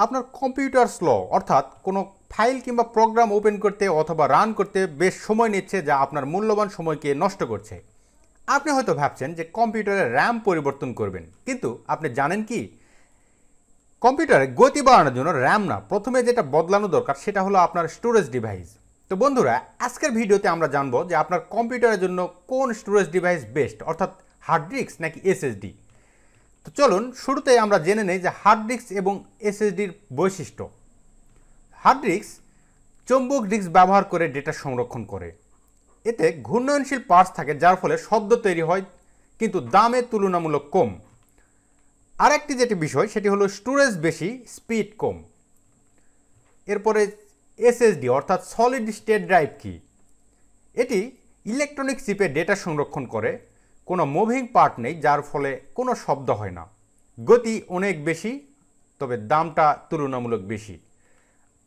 আপনার computer slow অর্থাৎ কোনো ফাইল কিংবা প্রোগ্রাম ওপেন করতে অথবা রান করতে বেশ সময় নিচ্ছে, যা আপনার মূল্যবান সময়কে নষ্ট করছে। আপনি হয়তো ভাবছেন যে কম্পিউটারের র্যাম পরিবর্তন করবেন, কিন্তু আপনি জানেন কি কম্পিউটারের গতি বাড়ানোর জন্য র্যাম না, প্রথমে যেটা বদলানো দরকার সেটা হলো আপনার স্টোরেজ ডিভাইস। তো বন্ধুরা, আজকের ভিডিওতে আমরা জানবো যে আপনার কম্পিউটারের জন্য কোন স্টোরেজ ডিভাইস বেস্ট, অর্থাৎ হার্ড ডিস্ক নাকি এসএসডি। তো চলুন শুরুতে আমরা জেনে নেই যে হার্ড ডিস্ক এবং এসএসডির বৈশিষ্ট্য। হার্ড ডিস্ক চৌম্বক ডিস্ক ব্যবহার করে ডেটা সংরক্ষণ করে। এতে ঘূর্ণয়নশীল পার্টস থাকে, যার ফলে শব্দ তৈরি হয়, কিন্তু দামে তুলনামূলক কম। আরেকটি যেটি বিষয় সেটি হলো স্টোরেজ বেশি, স্পিড কম। এরপরে এসএসডি অর্থাৎ সলিড স্টেট ড্রাইভ কি? এটি ইলেকট্রনিক চিপে ডেটা সংরক্ষণ করে, কোনো মুভিং পার্ট নেই, যার ফলে কোনো শব্দ হয় না। গতি অনেক বেশি, তবে দামটা তুলনামূলক বেশি।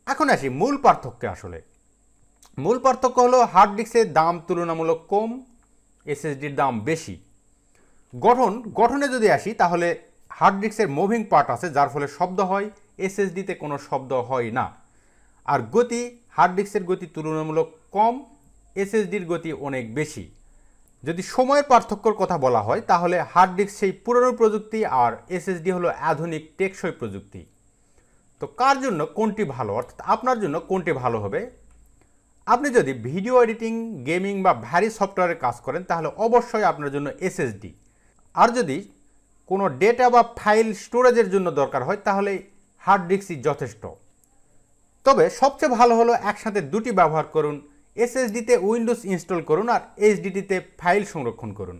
এখন আসি মূল পার্থক্যে। আসলে মূল পার্থক্য হলো হার্ড ডিস্কের দাম তুলনামূলক কম, এসএসডির দাম বেশি। গঠনে যদি আসি তাহলে হার্ড ডিস্কের মুভিং পার্ট আছে, যার ফলে শব্দ হয়, এসএসডিতে কোনো শব্দ হয় না। আর গতি, হার্ড ডিস্কের গতি তুলনামূলক কম, এসএসডির গতি অনেক বেশি। যদি সময়ের পার্থক্যর কথা বলা হয় তাহলে হার্ড ডিস্ক সেই পুরনো প্রযুক্তি আর এসএসডি হলো আধুনিক টেকসই প্রযুক্তি। তো কার জন্য কোনটি ভালো, অর্থাৎ আপনার জন্য কোনটি ভালো হবে? আপনি যদি ভিডিও এডিটিং, গেমিং বা ভারী সফটওয়্যারে কাজ করেন তাহলে অবশ্যই আপনার জন্য এসএসডি। আর যদি কোনো ডেটা বা ফাইল স্টোরেজের জন্য দরকার হয় তাহলে হার্ড ডিস্কই যথেষ্ট। তবে সবচেয়ে ভালো হলো একসাথে দুটি ব্যবহার করুন। এসএসডিতে উইন্ডোজ ইনস্টল করুন আর এইচডিডিতে ফাইল সংরক্ষণ করুন।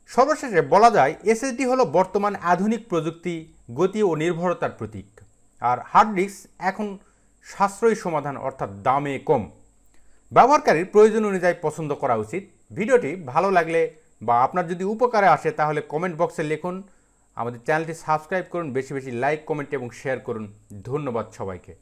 সর্বশেষে বলা যায় এসএসডি হলো বর্তমান আধুনিক প্রযুক্তি, গতি ও নির্ভরতার প্রতীক। আর হার্ড ডিস্ক এখন সাশ্রয়ী সমাধান, অর্থাৎ দামে কম। ব্যবহারকারীর প্রয়োজন অনুযায়ী পছন্দ করা উচিত। ভিডিওটি ভালো লাগলে বা আপনার যদি উপকারে আসে তাহলে কমেন্ট বক্সে লিখুন। আমাদের চ্যানেলটি সাবস্ক্রাইব করুন, বেশি বেশি লাইক, কমেন্ট এবং শেয়ার করুন। ধন্যবাদ সবাইকে।